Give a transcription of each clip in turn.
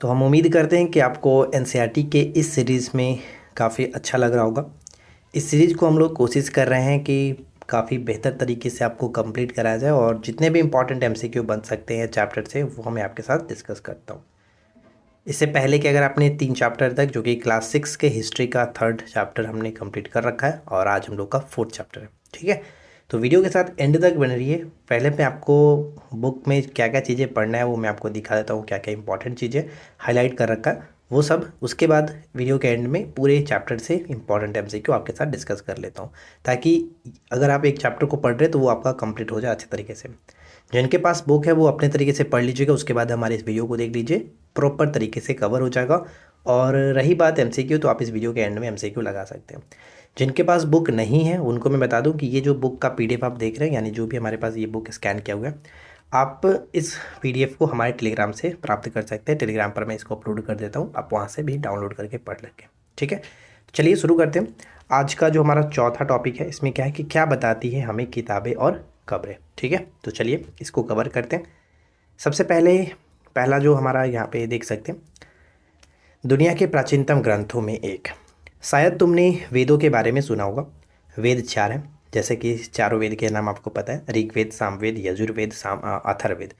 तो हम उम्मीद करते हैं कि आपको एनसीईआरटी के इस सीरीज़ में काफ़ी अच्छा लग रहा होगा। इस सीरीज़ को हम लोग कोशिश कर रहे हैं कि काफ़ी बेहतर तरीके से आपको कंप्लीट कराया जाए और जितने भी इंपॉर्टेंट एमसीक्यू बन सकते हैं चैप्टर से वो मैं आपके साथ डिस्कस करता हूँ। इससे पहले कि अगर आपने 3 चैप्टर तक जो कि क्लास 6 के हिस्ट्री का 3rd चैप्टर हमने कंप्लीट कर रखा है और आज हम लोग का 4th चैप्टर है, ठीक है। तो वीडियो के साथ एंड तक बने रहिए। पहले मैं आपको बुक में क्या क्या चीज़ें पढ़ना है वो मैं आपको दिखा देता हूँ, क्या क्या इंपॉर्टेंट चीज़ें हाईलाइट कर रखा है वो सब। उसके बाद वीडियो के एंड में पूरे चैप्टर से इंपॉर्टेंट एमसीक्यू आपके साथ डिस्कस कर लेता हूँ, ताकि अगर आप एक चैप्टर को पढ़ रहे हैं तो वो आपका कंप्लीट हो जाए अच्छे तरीके से। जिनके पास बुक है वो अपने तरीके से पढ़ लीजिएगा, उसके बाद हमारे इस वीडियो को देख लीजिए, प्रॉपर तरीके से कवर हो जाएगा। और रही बात एमसीक्यू, तो आप इस वीडियो के एंड में एमसीक्यू लगा सकते हैं। जिनके पास बुक नहीं है उनको मैं बता दूं कि ये जो बुक का पीडीएफ आप देख रहे हैं, यानी जो भी हमारे पास ये बुक स्कैन किया हुआ है, आप इस पीडीएफ को हमारे टेलीग्राम से प्राप्त कर सकते हैं। टेलीग्राम पर मैं इसको अपलोड कर देता हूँ, आप वहाँ से भी डाउनलोड करके पढ़ लेंगे, ठीक है। चलिए शुरू करते हैं। आज का जो हमारा चौथा टॉपिक है, इसमें क्या है कि क्या बताती है हमें किताबें और खबरें, ठीक है। तो चलिए इसको कवर करते हैं। सबसे पहले पहला जो हमारा यहाँ पे देख सकते हैं, दुनिया के प्राचीनतम ग्रंथों में एक। शायद तुमने वेदों के बारे में सुना होगा। वेद 4 हैं, जैसे कि चारों वेद के नाम आपको पता है, ऋग्वेद, सामवेद, यजुर्वेद, अथर्ववेद।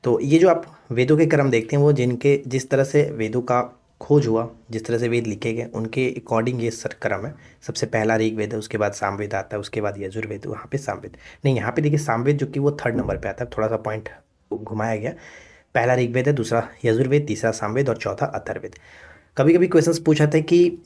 तो ये जो आप वेदों के क्रम देखते हैं वो जिनके जिस तरह से वेदों का खोज हुआ, जिस तरह से वेद लिखे गए उनके अकॉर्डिंग ये सर क्रम है। सबसे पहला ऋग्वेद है, उसके बाद सामवेद आता है, उसके बाद यजुर्वेद, वहाँ पे सामवेद नहीं, यहाँ पे देखिए सामवेद जो कि वो 3rd नंबर पे आता है, थोड़ा सा पॉइंट घुमाया गया। पहला ऋग्वेद है, दूसरा यजुर्वेद, तीसरा सामवेद और चौथा अथर्ववेद। कभी कभी क्वेश्चंस पूछाते हैं कि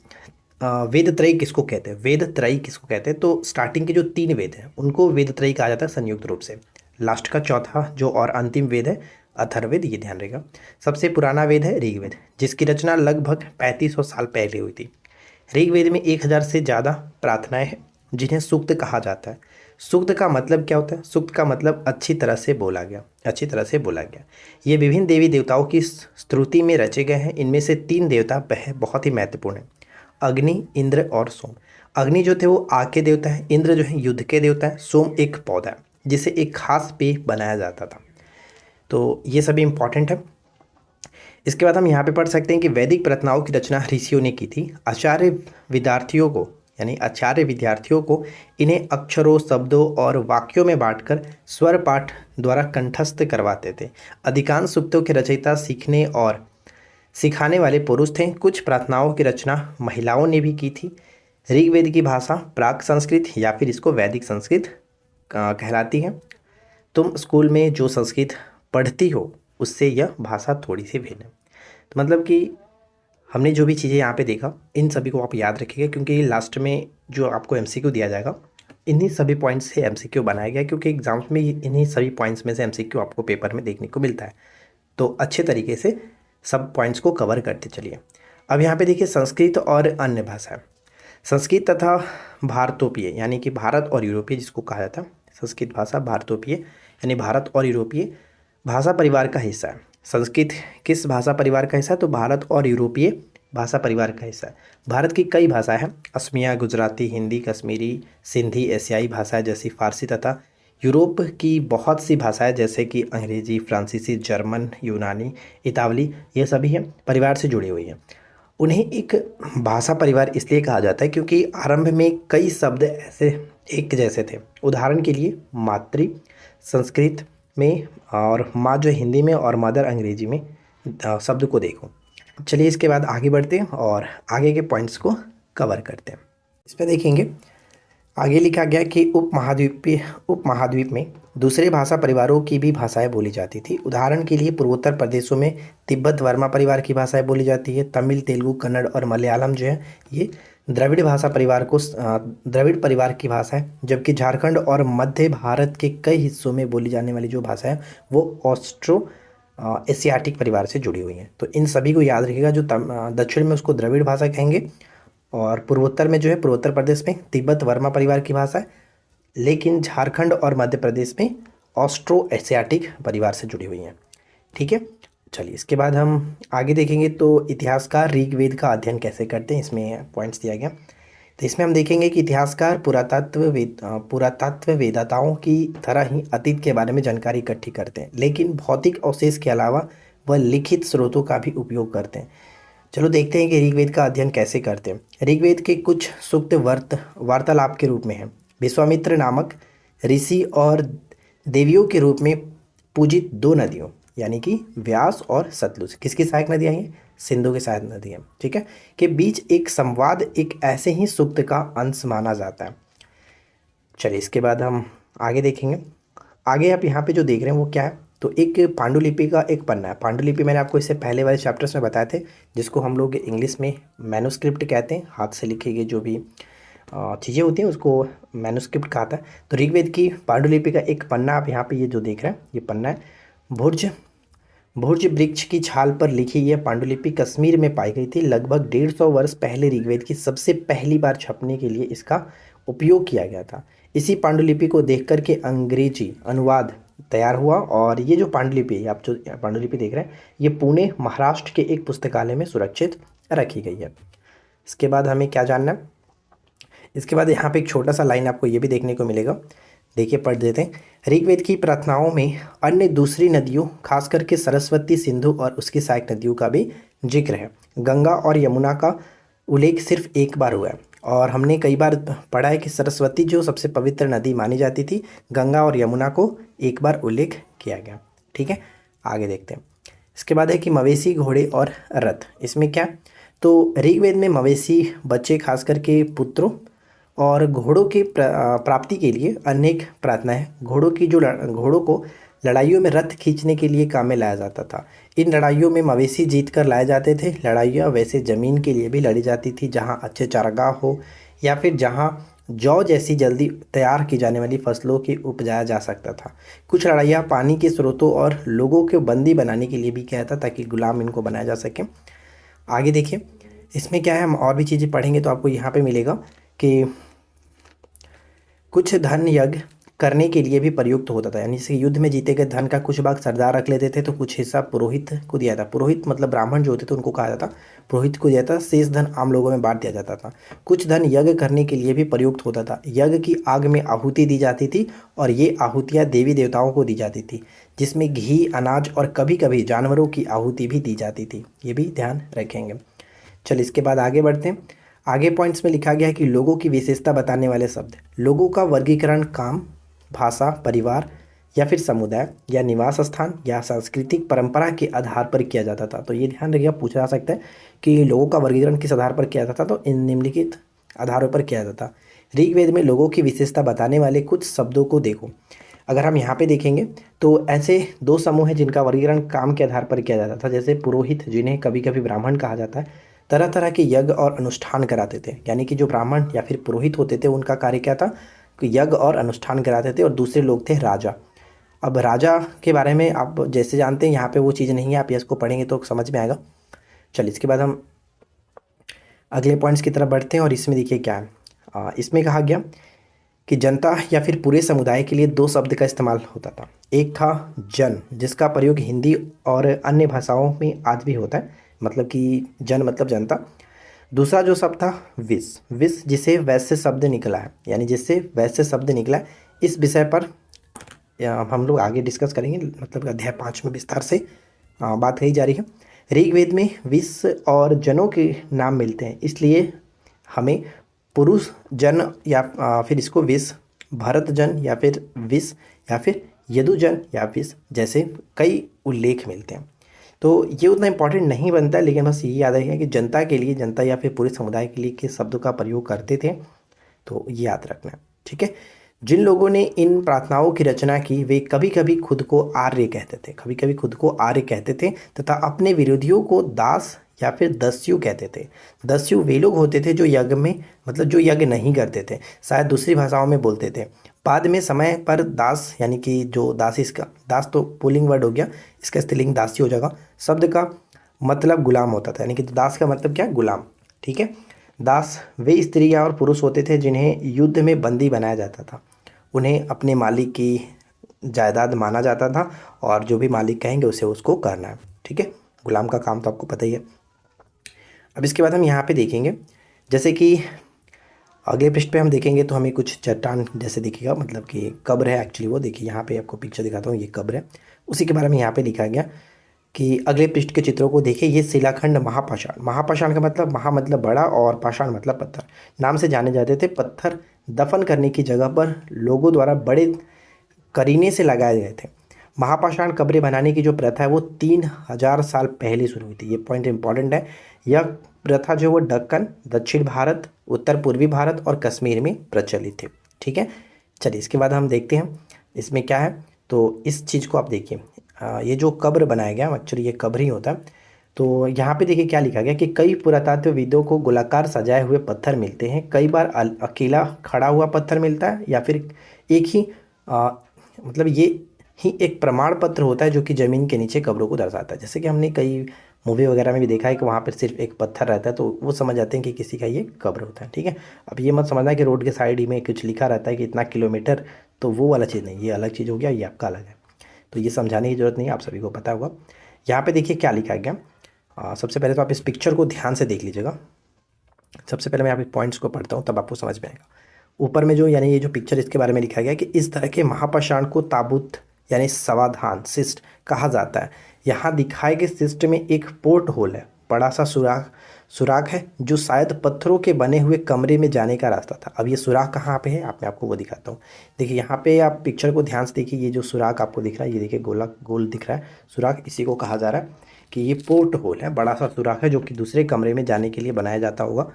वेद त्रयी किसको कहते हैं, वेद त्रयी किसको कहते हैं। तो स्टार्टिंग के जो 3 वेद हैं उनको वेद त्रयी कहा जाता है संयुक्त रूप से। लास्ट का चौथा जो और अंतिम वेद है अथर्ववेद, ये ध्यान रहेगा। सबसे पुराना वेद है ऋग्वेद, जिसकी रचना लगभग 3500 साल पहले हुई थी। ऋग्वेद में 1000 से ज़्यादा प्रार्थनाएं हैं जिन्हें सूक्त कहा जाता है। सूक्त का मतलब क्या होता है? सूक्त का मतलब अच्छी तरह से बोला गया, अच्छी तरह से बोला गया। ये विभिन्न देवी देवताओं की स्तुति में रचे गए हैं। इनमें से 3 देवता बहुत ही महत्वपूर्ण हैं, अग्नि, इंद्र और सोम। अग्नि जो थे वो आग के देवता है, इंद्र जो है युद्ध के देवता है, सोम एक पौधा है जिसे एक खास पेय बनाया जाता था। तो ये सभी इंपॉर्टेंट है। इसके बाद हम यहाँ पे पढ़ सकते हैं कि वैदिक प्रार्थनाओं की रचना ऋषियों ने की थी। आचार्य विद्यार्थियों को इन्हें अक्षरों, शब्दों और वाक्यों में बांटकर स्वर पाठ द्वारा कंठस्थ करवाते थे। अधिकांश सूक्तों के रचयिता सीखने और सिखाने वाले पुरुष थे। कुछ प्रार्थनाओं की रचना महिलाओं ने भी की थी। ऋग्वेद की भाषा प्राक संस्कृत या फिर इसको वैदिक संस्कृत कहलाती है। तुम स्कूल में जो संस्कृत पढ़ती हो उससे यह भाषा थोड़ी सी भिन्न है। तो मतलब कि हमने जो भी चीज़ें यहाँ पे देखा इन सभी को आप याद रखिएगा, क्योंकि लास्ट में जो आपको एमसीक्यू दिया जाएगा इन्हीं सभी पॉइंट्स से एमसीक्यू बनाया गया, क्योंकि एग्जाम्स में इन्हीं सभी पॉइंट्स में से एमसीक्यू आपको पेपर में देखने को मिलता है। तो अच्छे तरीके से सब पॉइंट्स को कवर करते चलिए। अब यहाँ पे देखिए संस्कृत और अन्य भाषा। संस्कृत तथा भारतोपीय यानी कि भारत और यूरोपीय जिसको कहा जाता है, संस्कृत भाषा भारतोपीय यानी भारत और यूरोपीय भाषा परिवार का हिस्सा है। संस्कृत किस भाषा परिवार का हिस्सा है? तो भारत और यूरोपीय भाषा परिवार का हिस्सा है। भारत की कई भाषाएं हैं, असमिया, गुजराती, हिंदी, कश्मीरी, सिंधी, एशियाई भाषाएं जैसी फारसी तथा यूरोप की बहुत सी भाषाएं जैसे कि अंग्रेजी, फ्रांसीसी, जर्मन, यूनानी, इतावली, ये सभी हैं परिवार से जुड़ी हुई हैं। उन्हें एक भाषा परिवार इसलिए कहा जाता है क्योंकि आरंभ में कई शब्द ऐसे एक जैसे थे। उदाहरण के लिए मातृ संस्कृत में और माँ जो हिंदी में और मदर अंग्रेजी में शब्द को देखो। चलिए इसके बाद आगे बढ़ते हैं और आगे के पॉइंट्स को कवर करते हैं। इस पर देखेंगे आगे लिखा गया कि उपमहाद्वीप में दूसरे भाषा परिवारों की भी भाषाएं बोली जाती थी। उदाहरण के लिए पूर्वोत्तर प्रदेशों में तिब्बत वर्मा परिवार की भाषाएं बोली जाती है। तमिल, तेलुगु, कन्नड़ और मलयालम जो है ये द्रविड़ भाषा परिवार को द्रविड़ परिवार की भाषा है। जबकि झारखंड और मध्य भारत के कई हिस्सों में बोली जाने वाली जो भाषा है वो ऑस्ट्रो एशियाटिक परिवार से जुड़ी हुई हैं। तो इन सभी को याद रखिएगा। जो दक्षिण में उसको द्रविड़ भाषा कहेंगे और पूर्वोत्तर में जो है पूर्वोत्तर प्रदेश में तिब्बत वर्मा परिवार की भाषा है, लेकिन झारखंड और मध्य प्रदेश में ऑस्ट्रो एशियाटिक परिवार से जुड़ी हुई हैं, ठीक है। चलिए इसके बाद हम आगे देखेंगे तो इतिहासकार ऋग्वेद का अध्ययन कैसे करते हैं, इसमें पॉइंट्स दिया गया। तो इसमें हम देखेंगे कि इतिहासकार पुरातत्व वेदाताओं की तरह ही अतीत के बारे में जानकारी इकट्ठी करते हैं, लेकिन भौतिक अवशेष के अलावा व लिखित स्रोतों का भी उपयोग करते हैं। चलो देखते हैं कि ऋग्वेद का अध्ययन कैसे करते हैं। ऋग्वेद के कुछ सूक्त वार्तालाप के रूप में हैं। विश्वामित्र नामक ऋषि और देवियों के रूप में पूजित दो नदियों यानी कि व्यास और सतलुज, किसकी सहायक नदियाँ हैं? सिंधु की सहायक नदियाँ, ठीक है, के बीच एक संवाद एक ऐसे ही सूक्त का अंश माना जाता है। चलिए इसके बाद हम आगे देखेंगे। आगे आप यहाँ पे जो देख रहे हैं वो क्या है, तो एक पांडुलिपि का एक पन्ना है। पांडुलिपि मैंने आपको इससे पहले वाले चैप्टर्स में बताए थे, जिसको हम लोग इंग्लिश में मैन्युस्क्रिप्ट कहते हैं। हाथ से लिखी गई जो भी चीज़ें होती हैं उसको मैन्युस्क्रिप्ट कहता है। तो ऋग्वेद की पांडुलिपि का एक पन्ना आप यहाँ पे ये जो देख रहे हैं ये पन्ना है। भुर्ज वृक्ष की छाल पर लिखी यह पांडुलिपि कश्मीर में पाई गई थी। लगभग 150 वर्ष पहले ऋग्वेद की सबसे पहली बार छपने के लिए इसका उपयोग किया गया था। इसी पांडुलिपि को देख कर के अंग्रेजी अनुवाद तैयार हुआ और ये जो पांडुलिपि आप जो पांडुलिपि देख रहे हैं ये पुणे महाराष्ट्र के एक पुस्तकालय में सुरक्षित रखी गई है। इसके बाद हमें क्या जानना है, इसके बाद यहाँ पे एक छोटा सा लाइन आपको ये भी देखने को मिलेगा, देखिए पढ़ देते हैं। ऋग्वेद की प्रार्थनाओं में अन्य दूसरी नदियों खास करके सरस्वती, सिंधु और उसकी सहायक नदियों का भी जिक्र है। गंगा और यमुना का उल्लेख सिर्फ एक बार हुआ है और हमने कई बार पढ़ा है कि सरस्वती जो सबसे पवित्र नदी मानी जाती थी, गंगा और यमुना को एक बार उल्लेख किया गया, ठीक है। आगे देखते हैं। इसके बाद है कि मवेशी, घोड़े और रथ, इसमें क्या, तो ऋग्वेद में मवेशी बच्चे खास करके पुत्रों और घोड़ों की प्राप्ति के लिए अनेक प्रार्थनाएं। घोड़ों को लड़ाइयों में रथ खींचने के लिए काम में लाया जाता था। इन लड़ाइयों में मवेशी जीत कर लाए जाते थे। लड़ाइयाँ वैसे ज़मीन के लिए भी लड़ी जाती थी जहां अच्छे चारागाह हो या फिर जहां जौ जैसी जल्दी तैयार की जाने वाली फसलों की उपजाया जा सकता था। कुछ लड़ाइयाँ पानी के स्रोतों और लोगों को बंदी बनाने के लिए भी किया था ताकि गुलाम इनको बनाया जा सके। आगे देखिए इसमें क्या है, हम और भी चीज़ें पढ़ेंगे तो आपको यहाँ पे मिलेगा कि कुछ धन यज्ञ करने के लिए भी प्रयुक्त होता था, यानी जैसे युद्ध में जीते गए धन का कुछ भाग सरदार रख लेते थे तो कुछ हिस्सा पुरोहित को दिया था। पुरोहित मतलब ब्राह्मण जो होते थे उनको कहा जाता, पुरोहित को दिया था। शेष धन आम लोगों में बांट दिया जाता था। कुछ धन यज्ञ करने के लिए भी प्रयुक्त होता था। यज्ञ की आग में आहुति दी जाती थी और ये आहुतियाँ देवी देवताओं को दी जाती थी, जिसमें घी, अनाज और कभी कभी जानवरों की आहुति भी दी जाती थी। ये भी ध्यान रखेंगे। चल इसके बाद आगे बढ़ते हैं। आगे पॉइंट्स में लिखा गया है कि लोगों की विशेषता बताने वाले शब्द। लोगों का वर्गीकरण काम, भाषा, परिवार या फिर समुदाय या निवास स्थान या सांस्कृतिक परंपरा के आधार पर किया जाता था। तो ये ध्यान रखिएगा, पूछा जा सकता है कि लोगों का वर्गीकरण किस आधार पर किया जाता था, तो इन निम्नलिखित आधारों पर किया जाता। ऋग्वेद में लोगों की विशेषता बताने वाले कुछ शब्दों को देखो। अगर हम यहाँ पे देखेंगे तो ऐसे दो समूह हैं जिनका वर्गीकरण काम के आधार पर किया जाता था, जैसे पुरोहित जिन्हें कभी कभी ब्राह्मण कहा जाता है, तरह तरह के यज्ञ और अनुष्ठान कराते थे। यानी कि जो ब्राह्मण या फिर पुरोहित होते थे उनका कार्य क्या था कि यज्ञ और अनुष्ठान कराते थे, और दूसरे लोग थे राजा। अब राजा के बारे में आप जैसे जानते हैं यहाँ पे वो चीज़ नहीं है, आप इसको पढ़ेंगे तो समझ में आएगा। चलिए इसके बाद हम अगले पॉइंट्स की तरफ बढ़ते हैं और इसमें देखिए क्या है। इसमें कहा गया कि जनता या फिर पूरे समुदाय के लिए दो शब्द का इस्तेमाल होता था। एक था जन, जिसका प्रयोग हिंदी और अन्य भाषाओं में आज भी होता है, मतलब कि जन मतलब जनता। दूसरा जो शब्द था विस, जिसे वैश्य शब्द निकला है, यानी जिससे वैश्य शब्द निकला है। इस विषय पर हम लोग आगे डिस्कस करेंगे, मतलब अध्याय 5 में विस्तार से बात कही जा रही है। ऋग्वेद में विस और जनों के नाम मिलते हैं, इसलिए हमें पुरुष जन या फिर इसको विस, भरत जन या फिर विस या फिर यदुजन या विस जैसे कई उल्लेख मिलते हैं। तो ये उतना इंपॉर्टेंट नहीं बनता है, लेकिन बस ये याद रखिए कि जनता के लिए, जनता या फिर पूरे समुदाय के लिए किस शब्दों का प्रयोग करते थे, तो ये याद रखना है, ठीक है। जिन लोगों ने इन प्रार्थनाओं की रचना की वे कभी कभी खुद को आर्य कहते थे, तथा अपने विरोधियों को दास या फिर दस्यु कहते थे। दस्यु वे लोग होते थे जो यज्ञ में, मतलब जो यज्ञ नहीं करते थे, शायद दूसरी भाषाओं में बोलते थे। बाद में समय पर दास, यानी कि जो दास, इसका दास तो पुल्लिंग वर्ड हो गया, इसका स्त्रीलिंग दासी हो जाएगा। शब्द का मतलब गुलाम होता था, यानी कि दास का मतलब क्या, गुलाम, ठीक है। दास वे स्त्रियां और पुरुष होते थे जिन्हें युद्ध में बंदी बनाया जाता था। उन्हें अपने मालिक की जायदाद माना जाता था और जो भी मालिक कहेंगे उसे उसको करना है, ठीक है। गुलाम का काम तो आपको पता ही है। अब इसके बाद हम यहाँ पे देखेंगे, जैसे कि अगले पृष्ठ पे हम देखेंगे तो हमें कुछ चट्टान जैसे दिखेगा, मतलब कि कब्र है एक्चुअली वो, देखिए यहाँ पे आपको पिक्चर दिखाता हूँ, ये कब्र है। उसी के बारे में यहाँ पे लिखा गया कि अगले पृष्ठ के चित्रों को देखिए। ये शिलाखंड महापाषाण, महापाषाण का मतलब महा मतलब बड़ा और पाषाण मतलब पत्थर, नाम से जाने जाते थे। पत्थर दफन करने की जगह पर लोगों द्वारा बड़े करीने से लगाए गए थे। महापाषाण कब्रें बनाने की जो प्रथा है वो 3000 साल पहले शुरू हुई थी। ये पॉइंट इंपॉर्टेंट है। यह प्रथा जो वो दक्कन, दक्षिण भारत, उत्तर पूर्वी भारत और कश्मीर में प्रचलित थे। ठीक है, चलिए इसके बाद हम देखते हैं इसमें क्या है। तो इस चीज़ को आप देखिए, ये जो कब्र बनाया गया, एक्चुअली ये कब्र ही होता है। तो यहाँ पे देखिए क्या लिखा गया कि कई पुरातत्वविदों को गोलाकार सजाए हुए पत्थर मिलते हैं। कई बार अकेला खड़ा हुआ पत्थर मिलता है या फिर एक ही मतलब ये ही एक प्रमाण पत्र होता है जो कि ज़मीन के नीचे कब्रों को दर्शाता है। जैसे कि हमने कई मूवी वगैरह में भी देखा है कि वहाँ पर सिर्फ एक पत्थर रहता है, तो वो समझ जाते हैं कि किसी का ये कब्र होता है। ठीक है, अब ये मत समझना कि रोड के साइड ही में कुछ लिखा रहता है कि इतना किलोमीटर, तो वो वाला चीज़ नहीं, ये अलग चीज़ हो गया, ये आपका अलग है। तो ये समझाने की ज़रूरत नहीं है, आप सभी को पता होगा। यहाँ पे देखिए क्या लिखा गया। सबसे पहले तो आप इस पिक्चर को ध्यान से देख लीजिएगा। सबसे पहले मैं यहाँ पे पॉइंट्स को पढ़ता हूँ, तब आपको समझ में आएगा। ऊपर में जो यानी ये जो पिक्चर, इसके बारे में लिखा गया कि इस तरह के महापाषाण को ताबूत यानी समाधान सिस्ट कहा जाता है। यहाँ दिखाए गए सिस्ट में एक पोर्ट होल है, बड़ा सा सुराख है जो शायद पत्थरों के बने हुए कमरे में जाने का रास्ता था। अब ये सुराख कहाँ पे है, मैं आपको वो दिखाता हूँ। देखिए यहाँ पे आप पिक्चर को ध्यान से देखिए, ये जो सुराख आपको दिख रहा है, ये देखिए गोला गोल दिख रहा है सुराख, इसी को कहा जा रहा है कि ये पोर्ट होल है, बड़ा सा सुराख है जो कि दूसरे कमरे में जाने के लिए बनाया जाता होगा।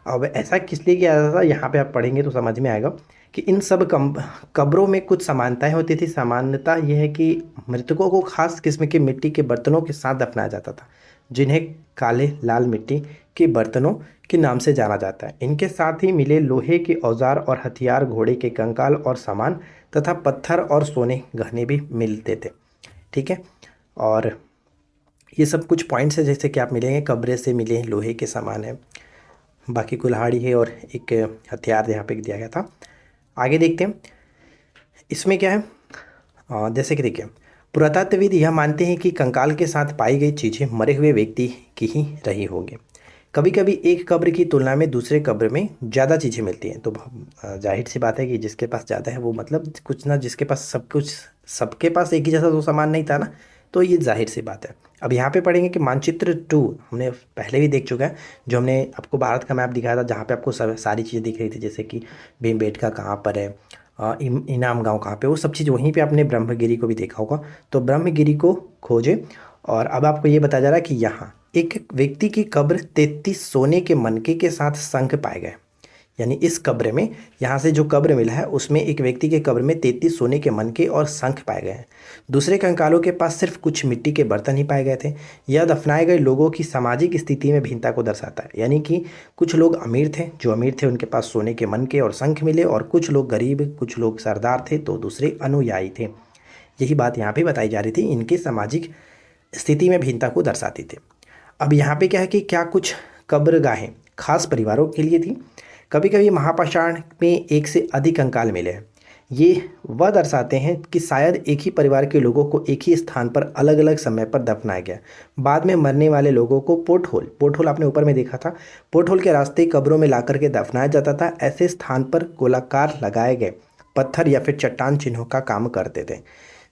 अब ऐसा किस लिए किया जाता था, यहाँ पे आप पढ़ेंगे तो समझ में आएगा कि इन सब कब्रों में कुछ समानताएं होती थी। सामान्यता यह है कि मृतकों को खास किस्म के मिट्टी के बर्तनों के साथ दफनाया जाता था, जिन्हें काले लाल मिट्टी के बर्तनों के नाम से जाना जाता है। इनके साथ ही मिले लोहे के औजार और हथियार, घोड़े के कंकाल और सामान तथा पत्थर और सोने गहने भी मिलते थे। ठीक है, और ये सब कुछ पॉइंट्स है जैसे कि आप मिलेंगे, कब्रे से मिले लोहे के सामान है, बाकी कुल्हाड़ी है और एक हथियार यहाँ पे दिया गया था। आगे देखते हैं इसमें क्या है। जैसे कि देखिए, पुरातत्वविद यह मानते हैं कि कंकाल के साथ पाई गई चीज़ें मरे हुए व्यक्ति की ही रही होंगी। कभी कभी एक कब्र की तुलना में दूसरे कब्र में ज़्यादा चीज़ें मिलती हैं, तो जाहिर सी बात है कि जिसके पास ज़्यादा है वो मतलब कुछ ना, जिसके पास सब कुछ, सबके पास एक ही जैसा तो सामान नहीं था ना, तो ये जाहिर सी बात है। अब यहाँ पे पढ़ेंगे कि मानचित्र 2 हमने पहले भी देख चुका है, जो हमने आपको भारत का मैप दिखाया था, जहाँ पे आपको सारी चीज़ें दिख रही थी, जैसे कि भीमबेटका कहाँ पर है, इनाम गांव कहाँ पे, वो सब चीज़ वहीं पे आपने ब्रह्मगिरी को भी देखा होगा। तो ब्रह्मगिरी को खोजे, और अब आपको ये बताया जा रहा है कि यहाँ एक व्यक्ति की कब्र 33 सोने के मनके के साथ शंख पाए गए। यानी इस कब्र में, यहाँ से जो कब्र मिला है उसमें एक व्यक्ति के कब्र में 33 सोने के मनके और शंख पाए गए हैं। दूसरे कंकालों के पास सिर्फ कुछ मिट्टी के बर्तन ही पाए गए थे। यह दफनाए गए लोगों की सामाजिक स्थिति में भिन्नता को दर्शाता है, यानी कि कुछ लोग अमीर थे, जो अमीर थे उनके पास सोने के मनके और शंख मिले, और कुछ लोग गरीब, कुछ लोग सरदार थे, तो दूसरे अनुयायी थे। यही बात यहाँ पर बताई जा रही थी, इनकी सामाजिक स्थिति में भिन्नता को दर्शाती थी। अब यहाँ पे क्या है कि क्या कुछ कब्रगाहें खास परिवारों के लिए थी। कभी कभी महापाषाण में एक से अधिक कंकाल मिले हैं। ये वह दर्शाते हैं कि शायद एक ही परिवार के लोगों को एक ही स्थान पर अलग अलग समय पर दफनाया गया। बाद में मरने वाले लोगों को पोर्ट होल आपने ऊपर में देखा था, पोर्ट होल के रास्ते कब्रों में ला करके दफनाया जाता था। ऐसे स्थान पर गोलाकार लगाए गए पत्थर या फिर चट्टान चिन्हों का काम करते थे,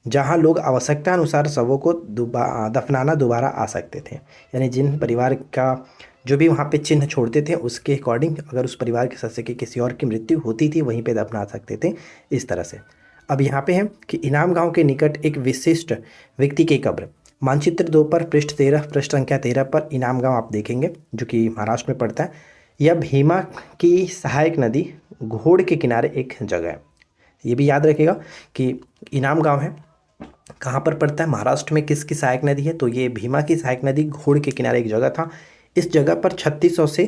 जहाँ लोग आवश्यकता अनुसार शवों को दफनाना दोबारा आ सकते थे। यानी जिन परिवार का जो भी वहाँ पे चिन्ह छोड़ते थे, उसके अकॉर्डिंग अगर उस परिवार के सदस्य की किसी और की मृत्यु होती थी, वहीं पे दफना सकते थे, इस तरह से। अब यहाँ पे है कि इनाम गांव के निकट एक विशिष्ट व्यक्ति की कब्र। मानचित्र 2 पर पृष्ठ संख्या 13 पर इनाम गांव आप देखेंगे, जो कि महाराष्ट्र में पड़ता है। यह भीमा की सहायक नदी घोड़ के किनारे एक जगह है। ये भी याद रखिएगा कि इनाम गाँव है, कहाँ पर पड़ता है, महाराष्ट्र में। किसकी सहायक नदी है, तो ये भीमा की सहायक नदी घोड़ के किनारे एक जगह था। इस जगह पर 3600 से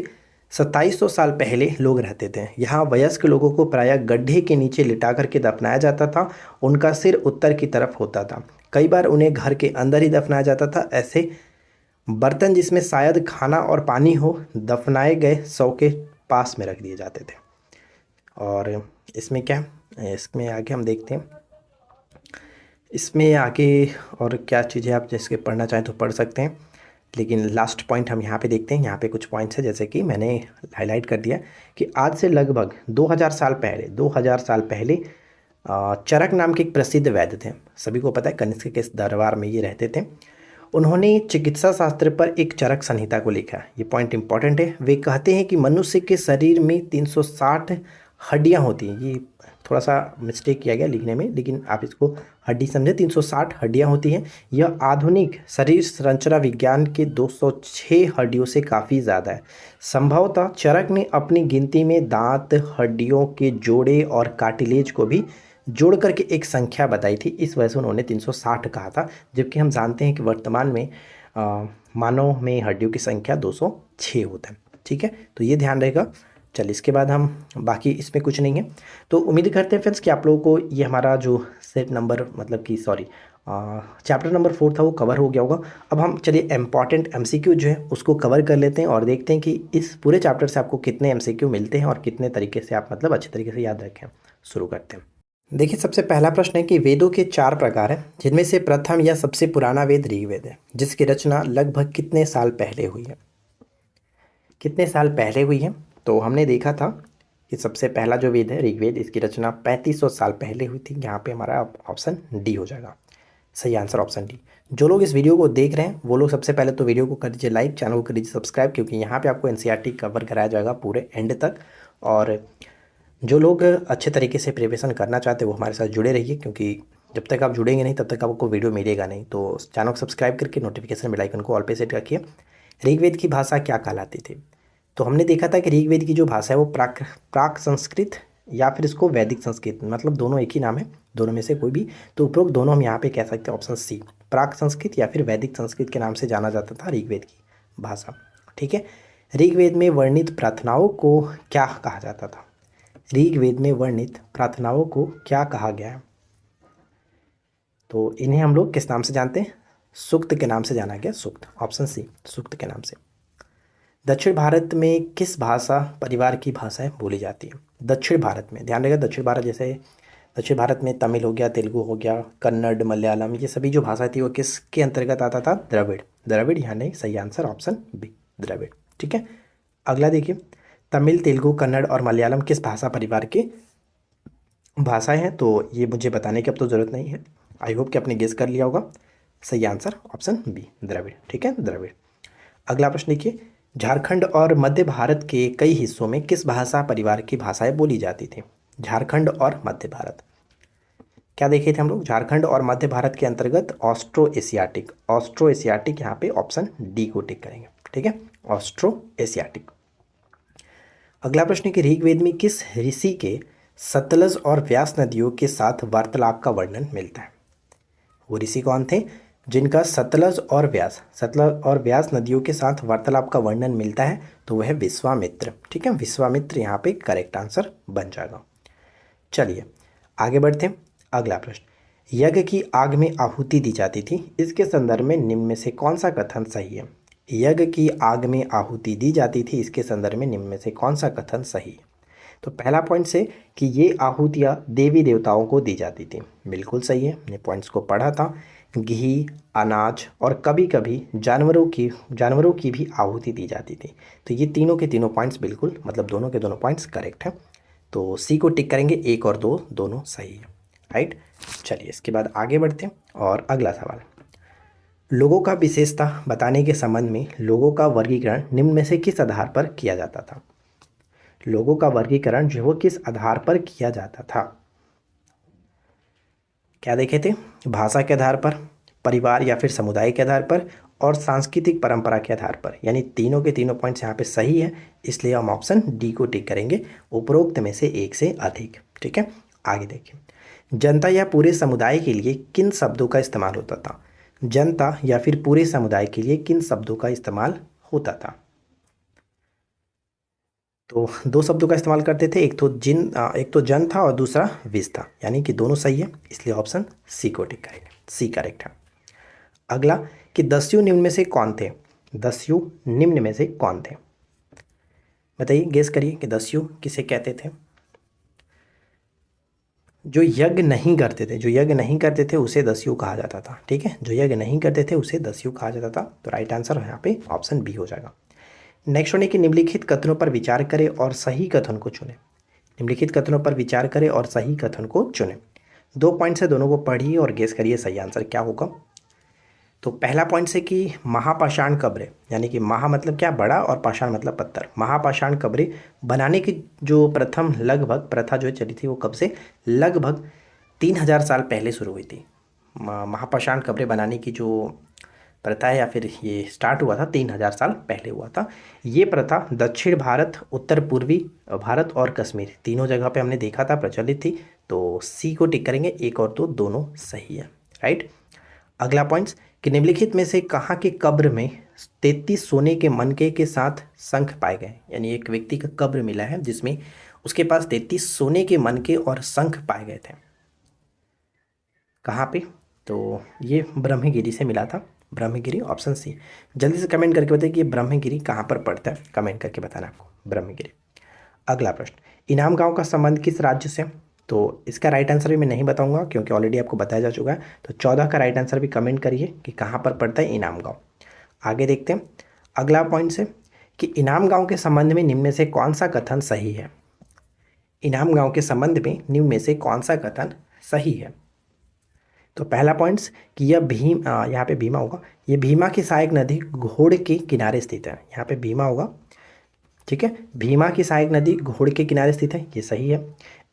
2700 साल पहले लोग रहते थे। यहाँ वयस्क लोगों को प्रायः गड्ढे के नीचे लिटा करके दफनाया जाता था। उनका सिर उत्तर की तरफ होता था। कई बार उन्हें घर के अंदर ही दफनाया जाता था। ऐसे बर्तन जिसमें शायद खाना और पानी हो, दफनाए गए शव के पास में रख दिए जाते थे। और इसमें क्या, इसमें आगे हम देखते हैं, इसमें आगे और क्या चीज़ें आप जिसके पढ़ना चाहें तो पढ़ सकते हैं, लेकिन लास्ट पॉइंट हम यहाँ पे देखते हैं। यहाँ पे कुछ पॉइंट्स हैं, जैसे कि मैंने हाईलाइट कर दिया कि आज से लगभग 2000 साल पहले चरक नाम के एक प्रसिद्ध वैद्य थे। सभी को पता है कनिष्क के दरबार में ये रहते थे। उन्होंने चिकित्सा शास्त्र पर एक चरक संहिता को लिखा। ये पॉइंट इंपॉर्टेंट है। वे कहते हैं कि मनुष्य के शरीर में 360 हड्डियां होती हैं। ये थोड़ा सा मिस्टेक किया गया लिखने में, लेकिन आप इसको हड्डी समझे। 360 हड्डियां होती हैं। यह आधुनिक शरीर संरचना विज्ञान के 206 हड्डियों से काफ़ी ज़्यादा है। संभवतः चरक ने अपनी गिनती में दांत, हड्डियों के जोड़े और कार्टिलेज को भी जोड़ करके एक संख्या बताई थी। इस वजह से उन्होंने 360 कहा था, जबकि हम जानते हैं कि वर्तमान में मानव में हड्डियों की संख्या 206 होता है। ठीक है, तो ये ध्यान रहेगा। चलिए, इसके बाद हम बाकी इसमें कुछ नहीं है। तो उम्मीद करते हैं फ्रेंड्स कि आप लोगों को ये हमारा जो सेट नंबर मतलब कि चैप्टर नंबर 4 था वो कवर हो गया होगा। अब हम चलिए इम्पॉर्टेंट एमसीक्यू जो है उसको कवर कर लेते हैं और देखते हैं कि इस पूरे चैप्टर से आपको कितने एमसीक्यू मिलते हैं और कितने तरीके से आप मतलब अच्छे तरीके से याद रखें। शुरू करते हैं। देखिए, सबसे पहला प्रश्न है कि वेदों के 4 प्रकार हैं, जिनमें से प्रथम या सबसे पुराना वेद ऋग्वेद है, जिसकी रचना लगभग कितने साल पहले हुई है। कितने साल पहले हुई है? तो हमने देखा था कि सबसे पहला जो वेद है ऋग्वेद, इसकी रचना 3500 साल पहले हुई थी। यहाँ पे हमारा ऑप्शन डी हो जाएगा। सही आंसर ऑप्शन डी। जो लोग इस वीडियो को देख रहे हैं वो लोग सबसे पहले तो वीडियो को कर दीजिए लाइक, चैनल को कर दीजिए सब्सक्राइब, क्योंकि यहाँ पे आपको एनसीईआरटी कवर कराया जाएगा पूरे एंड तक। और जो लोग अच्छे तरीके से प्रिपरेशन करना चाहते हैं वो हमारे साथ जुड़े रहिए, क्योंकि जब तक आप जुड़ेंगे नहीं तब तक आपको वीडियो मिलेगा नहीं। तो चैनल को सब्सक्राइब करके नोटिफिकेशन बेल आइकन को ऑल पे सेट रखिए। ऋग्वेद की भाषा क्या कहलाती थी? तो हमने देखा था कि ऋग्वेद की जो भाषा है वो प्राक संस्कृत या फिर इसको वैदिक संस्कृत, मतलब दोनों एक ही नाम है, दोनों में से कोई भी। तो उपरोक्त दोनों हम यहाँ पे कह सकते हैं ऑप्शन सी, प्राक संस्कृत या फिर वैदिक संस्कृत के नाम से जाना जाता था ऋग्वेद की भाषा। ठीक है। ऋग्वेद में वर्णित प्रार्थनाओं को क्या कहा जाता था? ऋग्वेद में वर्णित प्रार्थनाओं को क्या कहा गया है? तो इन्हें हम लोग किस नाम से जानते हैं? सूक्त के नाम से जाना गया। सूक्त, ऑप्शन सी, सूक्त के नाम से। दक्षिण भारत में किस भाषा परिवार की भाषाएं बोली जाती है? दक्षिण भारत में, ध्यान रखिएगा, दक्षिण भारत जैसे दक्षिण भारत में तमिल हो गया, तेलुगु हो गया, कन्नड़, मलयालम, ये सभी जो भाषा थी वो किसके अंतर्गत आता था? द्रविड़। द्रविड़, यहाँ नहीं, सही आंसर ऑप्शन बी, द्रविड़। ठीक है। अगला देखिए, तमिल, तेलुगु, कन्नड़ और मलयालम किस भाषा परिवार की भाषाएं हैं? तो ये मुझे बताने की अब तो ज़रूरत नहीं है, आई होप कि आपने गेस कर लिया होगा। सही आंसर ऑप्शन बी, द्रविड़। ठीक है, द्रविड़। अगला प्रश्न देखिए, झारखंड और मध्य भारत के कई हिस्सों में किस भाषा परिवार की भाषाएं बोली जाती थी? झारखंड और मध्य भारत, क्या देखे थे हम लोग? झारखंड और मध्य भारत के अंतर्गत ऑस्ट्रो एशियाटिक। ऑस्ट्रो एशियाटिक, यहाँ पे ऑप्शन डी को टिक करेंगे। ठीक है, ऑस्ट्रो एशियाटिक। अगला प्रश्न है कि ऋग्वेद में किस ऋषि के सतलज और व्यास नदियों के साथ वार्तालाप का वर्णन मिलता है? वो ऋषि कौन थे जिनका सतलज और व्यास नदियों के साथ वार्तालाप का वर्णन मिलता है? तो वह है विश्वामित्र। ठीक है, विश्वामित्र यहाँ पे करेक्ट आंसर बन जाएगा। चलिए आगे बढ़ते हैं। अगला प्रश्न, यज्ञ की आग में आहुति दी जाती थी, इसके संदर्भ में निम्न में से कौन सा कथन सही है? यज्ञ की आग में आहुति दी जाती थी, इसके संदर्भ में निम्न में से कौन सा कथन सही है? तो पहला पॉइंट से कि ये आहुतियाँ देवी देवताओं को दी जाती थी, बिल्कुल सही है, हमने पॉइंट्स को पढ़ा था। घी, अनाज और कभी कभी जानवरों की भी आहुति दी जाती थी। तो ये तीनों के तीनों पॉइंट्स बिल्कुल, मतलब दोनों के दोनों पॉइंट्स करेक्ट हैं। तो सी को टिक करेंगे, 1 और 2 दोनों सही है, राइट। चलिए इसके बाद आगे बढ़ते हैं और अगला सवाल, लोगों का विशेषता बताने के संबंध में लोगों का वर्गीकरण निम्न में से किस आधार पर किया जाता था? लोगों का वर्गीकरण जो वो किस आधार पर किया जाता था? क्या देखे थे? भाषा के आधार पर, परिवार या फिर समुदाय के आधार पर, और सांस्कृतिक परंपरा के आधार पर। यानी तीनों के तीनों पॉइंट्स यहाँ पे सही है, इसलिए हम ऑप्शन डी को टिक करेंगे, उपरोक्त में से एक से अधिक। ठीक है, आगे देखिए, जनता या पूरे समुदाय के लिए किन शब्दों का इस्तेमाल होता था? जनता या फिर पूरे समुदाय के लिए किन शब्दों का इस्तेमाल होता था? तो 2 शब्दों का इस्तेमाल करते थे, एक तो जन था और दूसरा विज था, यानी कि दोनों सही है, इसलिए ऑप्शन सी को टिक करेंगे, सी करेक्ट है। अगला कि दस्यु निम्न में से कौन थे? दस्यु निम्न में से कौन थे? बताइए, गेस करिए कि दस्यु किसे कहते थे? जो यज्ञ नहीं करते थे उसे दस्यु कहा जाता था। ठीक है, जो यज्ञ नहीं करते थे उसे दस्यु कहा जाता था। तो राइट आंसर यहाँ पे ऑप्शन बी हो जाएगा। नेक्स्ट होने कि निम्नलिखित कथनों पर विचार करें और सही कथन को चुनें। निम्नलिखित कथनों पर विचार करें और सही कथन को चुनें। 2 पॉइंट्स है, दोनों को पढ़िए और गेस करिए सही आंसर क्या होगा। तो पहला पॉइंट है कि महापाषाण कब्रें, यानी कि महा मतलब क्या, बड़ा, और पाषाण मतलब पत्थर। महापाषाण कब्रें बनाने की जो प्रथम लगभग प्रथा जो चली थी वो कब से, लगभग 3000 साल पहले शुरू हुई थी। महापाषाण कब्रें बनाने की जो प्रथा है या फिर ये स्टार्ट हुआ था 3000 साल पहले हुआ था। ये प्रथा दक्षिण भारत, उत्तर पूर्वी भारत और कश्मीर तीनों जगह पे हमने देखा था प्रचलित थी। तो सी को टिक करेंगे, एक और दो दोनों सही है, राइट। अगला पॉइंट्स कि निम्नलिखित में से कहाँ के कब्र में 33 सोने के मनके के साथ शंख पाए गए, यानी एक व्यक्ति का कब्र मिला है जिसमें उसके पास 33 सोने के मनके और शंख पाए गए थे। कहाँ पे, तो ये ब्रह्मगिरी से मिला था, ब्रह्मगिरी, ऑप्शन सी। जल्दी से कमेंट करके बताइए कि ये ब्रह्मगिरी कहाँ पर पड़ता है, कमेंट करके बताना आपको, ब्रह्मगिरी। अगला प्रश्न, इनाम गांव का संबंध किस राज्य से, तो इसका राइट आंसर भी मैं नहीं बताऊंगा क्योंकि ऑलरेडी आपको बताया जा चुका है। तो 14 का राइट आंसर भी कमेंट करिए कि कहाँ पर पड़ता है इनाम गांव। आगे देखते हैं अगला पॉइंट से कि इनाम गांव के संबंध में निम्न में से कौन सा कथन सही है। इनाम गांव के संबंध में निम्न में से कौन सा कथन सही है। तो पहला पॉइंट्स कि यह यहाँ पे भीमा होगा, ये भीमा की सहायक नदी घोड़ के किनारे स्थित है। यहाँ पे भीमा होगा, ठीक है। भीमा की सहायक नदी घोड़ के किनारे स्थित है, ये सही है।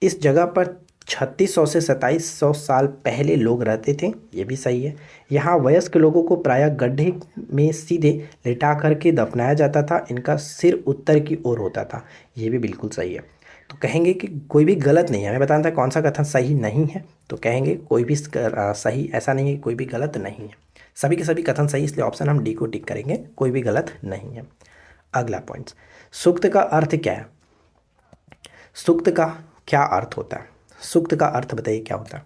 इस जगह पर 3600 से 2700 साल पहले लोग रहते थे, ये भी सही है। यहाँ वयस्क लोगों को प्रायः गड्ढे में सीधे लिटा करके दफनाया जाता था, इनका सिर उत्तर की ओर होता था, ये भी बिल्कुल सही है। तो कहेंगे कि कोई भी गलत नहीं है, हमें बताना था कौन सा कथन सही नहीं है, तो कहेंगे कोई भी सही ऐसा नहीं है, कोई भी गलत नहीं है, सभी के सभी कथन सही, इसलिए ऑप्शन हम डी को टिक करेंगे, कोई भी गलत नहीं है। अगला पॉइंट, सूक्त का अर्थ क्या है। सूक्त का क्या अर्थ होता है, सूक्त का अर्थ बताइए क्या होता है।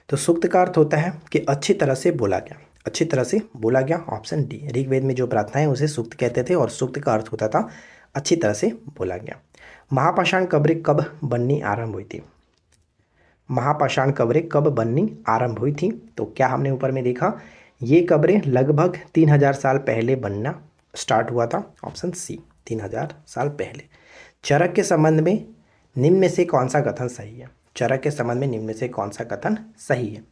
तो सूक्त का अर्थ होता है कि अच्छी तरह से बोला गया, अच्छी तरह से बोला गया, ऑप्शन डी। ऋग्वेद में जो प्रार्थनाएं उसे सूक्त कहते थे और सूक्त का अर्थ होता था अच्छी तरह से बोला गया। महापाषाण कब्रें कब बननी आरंभ हुई थी, महापाषाण कब्रें कब बननी आरंभ हुई थी, तो क्या हमने ऊपर में देखा, ये कब्रें लगभग 3000 साल पहले बनना स्टार्ट हुआ था, ऑप्शन सी 3000 साल पहले। चरक के संबंध में निम्न में से कौन सा कथन सही है, चरक के संबंध में निम्न में से कौन सा कथन सही है।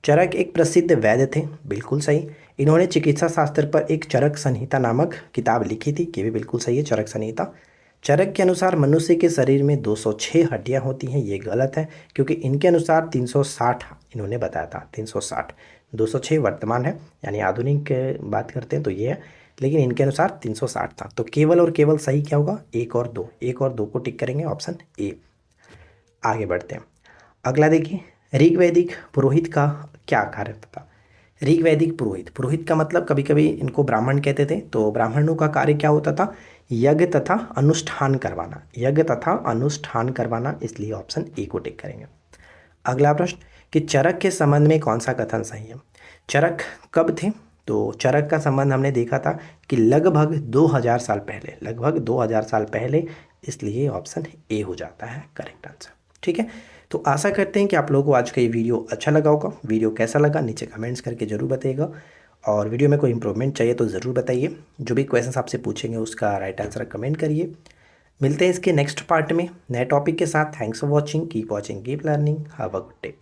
चरक एक प्रसिद्ध वैद्य थे, बिल्कुल सही। इन्होंने चिकित्सा शास्त्र पर एक चरक संहिता नामक किताब लिखी थी, ये भी बिल्कुल सही है, चरक संहिता। चरक के अनुसार मनुष्य के शरीर में 206 हड्डियां होती हैं, ये गलत है क्योंकि इनके अनुसार 360 इन्होंने बताया था, 360, 206 वर्तमान है, यानी आधुनिक बात करते हैं तो ये है, लेकिन इनके अनुसार 360 था। तो केवल और केवल सही क्या होगा, एक और दो, एक और दो को टिक करेंगे, ऑप्शन ए। आगे बढ़ते हैं अगला देखिए, ऋग्वैदिक पुरोहित का क्या कार्य था। ऋग्वैदिक पुरोहित, पुरोहित का मतलब कभी कभी इनको ब्राह्मण कहते थे, तो ब्राह्मणों का कार्य क्या होता था, यज्ञ तथा अनुष्ठान करवाना, यज्ञ तथा अनुष्ठान करवाना, इसलिए ऑप्शन ए को टिक करेंगे। अगला प्रश्न कि चरक के संबंध में कौन सा कथन सही है। चरक कब थे, तो चरक का संबंध हमने देखा था कि लगभग 2000 साल पहले, लगभग 2000 साल पहले, इसलिए ऑप्शन ए हो जाता है करेक्ट आंसर, ठीक है। तो आशा करते हैं कि आप लोगों को आज का ये वीडियो अच्छा लगा होगा। वीडियो कैसा लगा नीचे कमेंट्स करके ज़रूर बताइएगा, और वीडियो में कोई इंप्रूवमेंट चाहिए तो ज़रूर बताइए। जो भी क्वेश्चंस आपसे पूछेंगे उसका राइट आंसर कमेंट करिए। मिलते हैं इसके नेक्स्ट पार्ट में नए टॉपिक के साथ। Thanks for watching, keep watching, keep learning, have a good day.